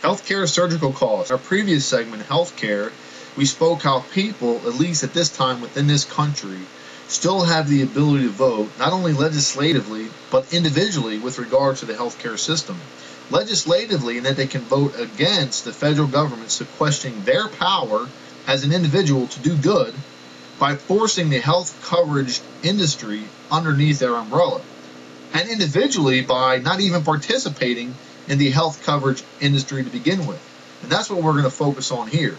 Healthcare surgical costs. In our previous segment, healthcare, we spoke how people, at least at this time within this country, still have the ability to vote, not only legislatively, but individually with regard to the healthcare system. Legislatively, in that they can vote against the federal government sequestering their power as an individual to do good by forcing the health coverage industry underneath their umbrella. And individually by not even participating in the health coverage industry to begin with. And that's what we're going to focus on here.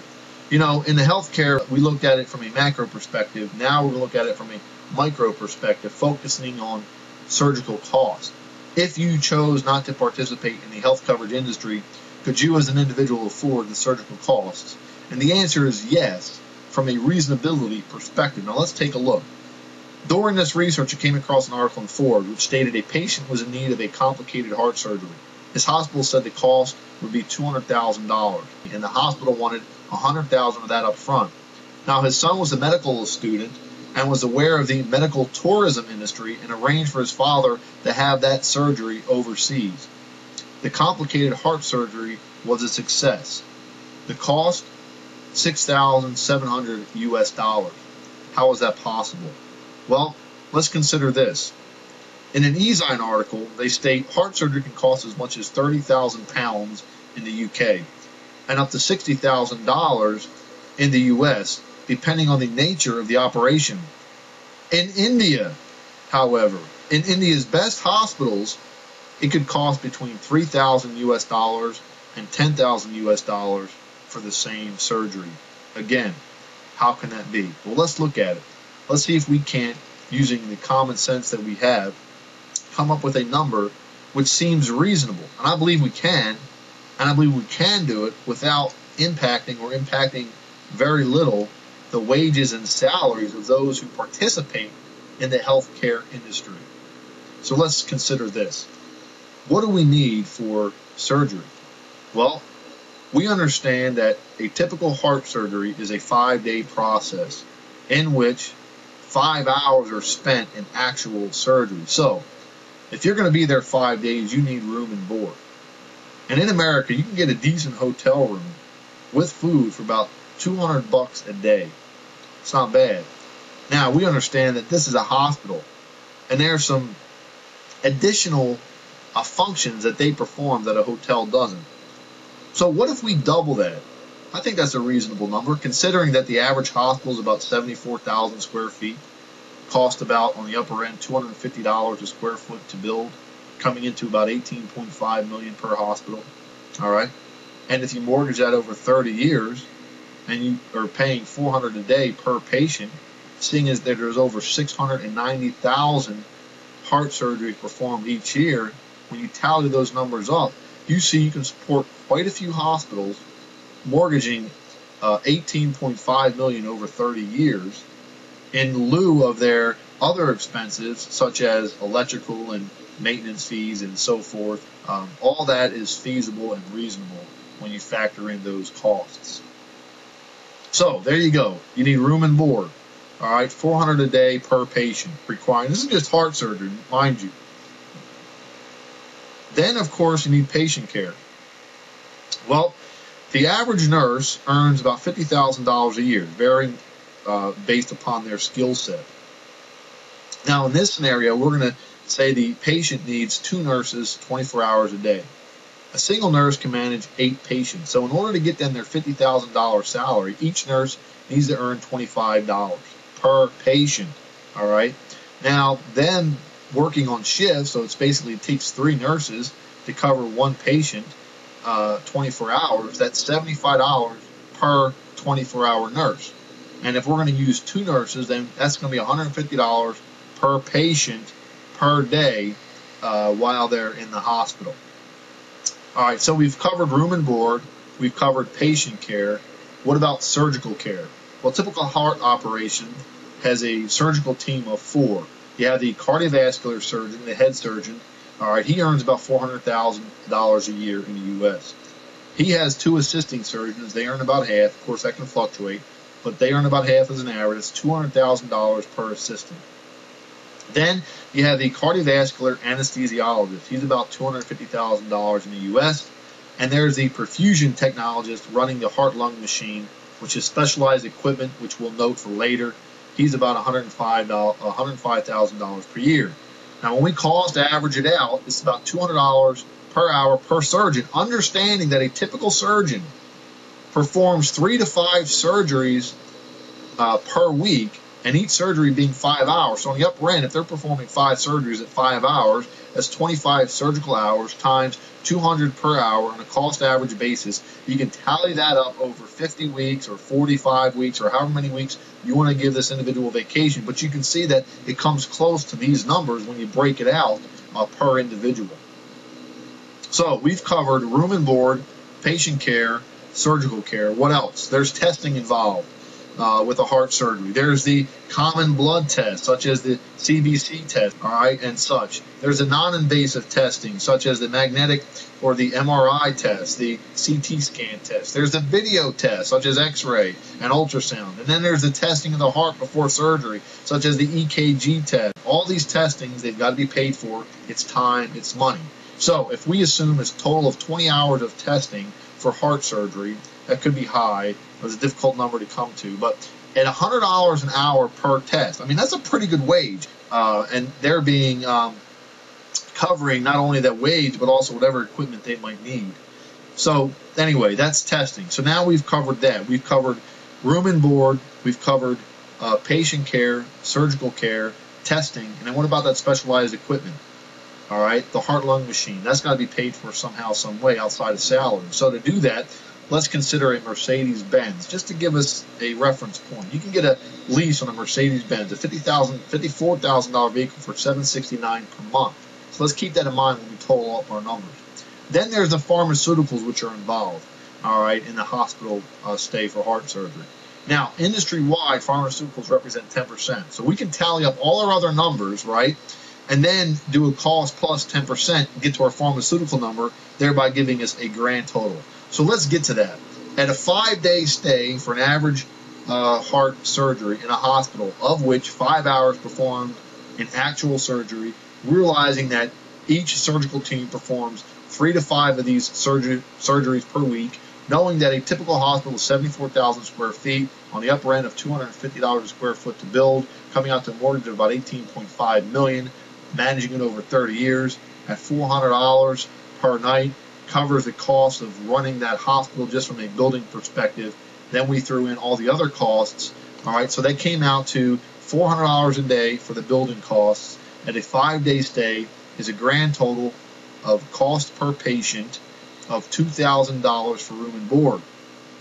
You know, in the healthcare, we looked at it from a macro perspective. Now we're going to look at it from a micro perspective, focusing on surgical cost. If you chose not to participate in the health coverage industry, could you as an individual afford the surgical costs? And the answer is yes, from a reasonability perspective. Now let's take a look. During this research, I came across an article in Forbes which stated a patient was in need of a complicated heart surgery. His hospital said the cost would be $200,000, and the hospital wanted $100,000 of that up front. Now, his son was a medical student and was aware of the medical tourism industry and arranged for his father to have that surgery overseas. The complicated heart surgery was a success. The cost, $6,700 US. How is that possible? Well, let's consider this. In an e-Zine article, they state heart surgery can cost as much as £30,000 in the UK and up to $60,000 in the US, depending on the nature of the operation. In India, however, in India's best hospitals, it could cost between $3,000 US and $10,000 US for the same surgery. Again, how can that be? Well, let's look at it. Let's see if we can't, using the common sense that we have, come up with a number which seems reasonable. And I believe we can, and I believe we can do it without impacting very little the wages and salaries of those who participate in the healthcare industry. So let's consider this. What do we need for surgery? Well, we understand that a typical heart surgery is a 5-day process in which 5 hours are spent in actual surgery. So, if you're going to be there 5 days, you need room and board. And in America, you can get a decent hotel room with food for about $200 a day. It's not bad. Now, we understand that this is a hospital, and there are some additional functions that they perform that a hotel doesn't. So what if we double that? I think that's a reasonable number, considering that the average hospital is about 74,000 square feet, cost about, on the upper end, $250 a square foot to build, coming into about $18.5 million per hospital. All right, and if you mortgage that over 30 years, and you are paying $400 a day per patient, seeing as that there's over 690,000 heart surgeries performed each year, when you tally those numbers up, you see you can support quite a few hospitals mortgaging $18.5 million over 30 years in lieu of their other expenses such as electrical and maintenance fees and so forth. All that is feasible and reasonable when you factor in those costs. So there you go. You need room and board. All right, $400 a day per patient required. This is just heart surgery, mind you. Then, of course, you need patient care. Well, the average nurse earns about $50,000 a year, varying based upon their skill set. Now, in this scenario, we're going to say the patient needs 2 nurses 24 hours a day. A single nurse can manage 8 patients. So in order to get them their $50,000 salary, each nurse needs to earn $25 per patient. All right. Now, then working on shifts, so it's basically it takes 3 nurses to cover 1 patient 24 hours. That's $75 per 24-hour nurse. And if we're going to use 2 nurses, then that's going to be $150 per patient per day while they're in the hospital. All right, so we've covered room and board. We've covered patient care. What about surgical care? Well, typical heart operation has a surgical team of 4. You have the cardiovascular surgeon, the head surgeon. All right, he earns about $400,000 a year in the U.S. He has 2 assisting surgeons. They earn about half. Of course, that can fluctuate, but they earn about half as an average. It's $200,000 per assistant. Then you have the cardiovascular anesthesiologist. He's about $250,000 in the U.S. And there's the perfusion technologist running the heart-lung machine, which is specialized equipment, which we'll note for later. He's about $105,000 per year. Now, when we cost average it out, it's about $200 per hour per surgeon, understanding that a typical surgeon performs 3 to 5 surgeries per week, and each surgery being 5 hours. So on the upper end, if they're performing 5 surgeries at 5 hours, that's 25 surgical hours times 200 per hour on a cost average basis. You can tally that up over 50 weeks or 45 weeks or however many weeks you want to give this individual vacation. But you can see that it comes close to these numbers when you break it out per individual. So we've covered room and board, patient care, surgical care. What else? There's testing involved with a heart surgery. There's the common blood test, such as the CBC test, all right, and such. There's a non-invasive testing, such as the magnetic or the MRI test, the CT scan test. There's the video test, such as X-ray and ultrasound. And then there's the testing of the heart before surgery, such as the EKG test. All these testings, they've got to be paid for. It's time, it's money. So if we assume it's a total of 20 hours of testing for heart surgery, that could be high. It's a difficult number to come to. But at $100 an hour per test, I mean, that's a pretty good wage. And they're being covering not only that wage, but also whatever equipment they might need. So anyway, that's testing. So now we've covered that. We've covered room and board. We've covered patient care, surgical care, testing. And then what about that specialized equipment? All right, the heart-lung machine. That's got to be paid for somehow, some way outside of salary. So to do that, let's consider a Mercedes-Benz, just to give us a reference point. You can get a lease on a Mercedes-Benz, a $54,000 vehicle for $769 per month. So let's keep that in mind when we total up our numbers. Then there's the pharmaceuticals which are involved, all right, in the hospital stay for heart surgery. Now, industry-wide, pharmaceuticals represent 10%. So we can tally up all our other numbers, right, and then do a cost plus 10%, get to our pharmaceutical number, thereby giving us a grand total. So let's get to that. At a 5-day stay for an average heart surgery in a hospital, of which 5 hours performed in actual surgery, realizing that each surgical team performs 3 to 5 of these surgeries per week, knowing that a typical hospital is 74,000 square feet, on the upper end of $250 a square foot to build, coming out to a mortgage of about $18.5 million, managing it over 30 years at $400 per night, covers the cost of running that hospital just from a building perspective. Then we threw in all the other costs. All right, so that came out to $400 a day for the building costs. At a 5-day stay is a grand total of cost per patient of $2,000 for room and board.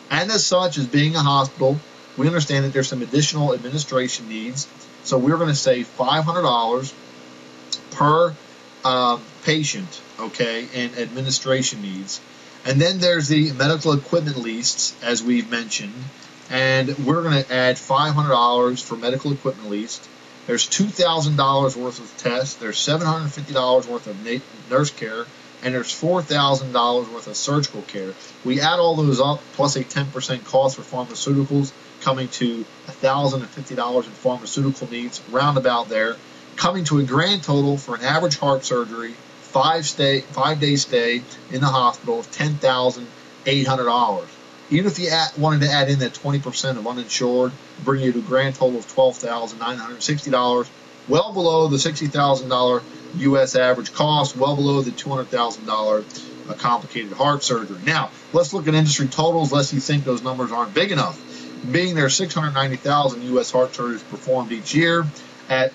And as such, as being a hospital, we understand that there's some additional administration needs. So we're going to say $500 per patient, okay, and administration needs. And then there's the medical equipment lease, as we've mentioned, and we're going to add $500 for medical equipment lease. There's $2,000 worth of tests, there's $750 worth of nurse care, and there's $4,000 worth of surgical care. We add all those up, plus a 10% cost for pharmaceuticals, coming to $1,050 in pharmaceutical needs, roundabout there, coming to a grand total for an average heart surgery, 5-day stay in the hospital of $10,800. Even if you wanted to add in that 20% of uninsured, bring you to a grand total of $12,960, well below the $60,000 U.S. average cost, well below the $200,000 complicated heart surgery. Now, let's look at industry totals, lest you think those numbers aren't big enough. Being there are 690,000 U.S. heart surgeries performed each year, at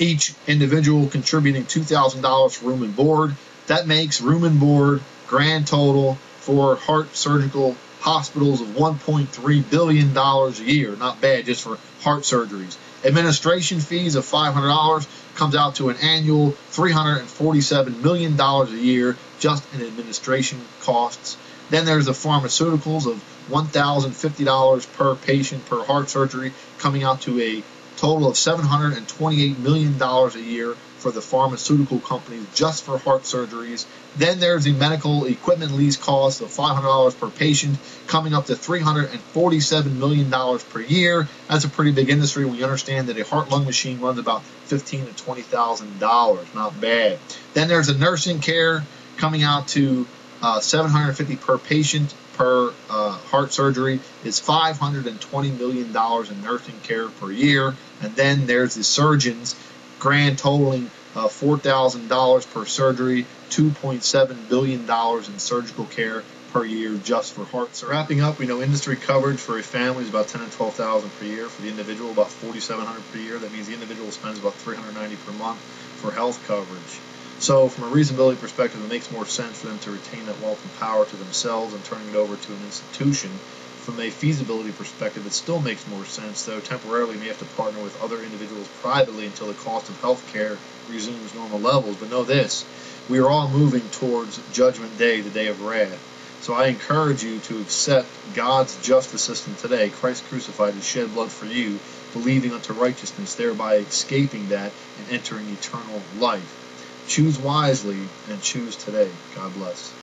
each individual contributing $2,000 for room and board. That makes room and board grand total for heart surgical hospitals of $1.3 billion a year. Not bad just for heart surgeries. Administration fees of $500 comes out to an annual $347 million a year just in administration costs. Then there's the pharmaceuticals of $1,050 per patient per heart surgery, coming out to a total of $728 million a year for the pharmaceutical companies just for heart surgeries. Then there's the medical equipment lease cost of $500 per patient, coming up to $347 million per year. That's a pretty big industry when you understand that a heart-lung machine runs about $15,000 to $20,000. Not bad. Then there's the nursing care, coming out to $750 per patient per heart surgery is $520 million in nursing care per year. And then there's the surgeons, grand totaling $4,000 per surgery, $2.7 billion in surgical care per year just for heart surgery. Wrapping up, we know industry coverage for a family is about $10,000 to $12,000 per year. For the individual, about $4,700 per year. That means the individual spends about $390 per month for health coverage. So from a reasonability perspective, it makes more sense for them to retain that wealth and power to themselves and turning it over to an institution. From a feasibility perspective, it still makes more sense, though temporarily we may have to partner with other individuals privately until the cost of health care resumes normal levels. But know this, we are all moving towards Judgment Day, the day of wrath. So I encourage you to accept God's justice system today. Christ crucified and shed blood for you, believing unto righteousness, thereby escaping that and entering eternal life. Choose wisely and choose today. God bless.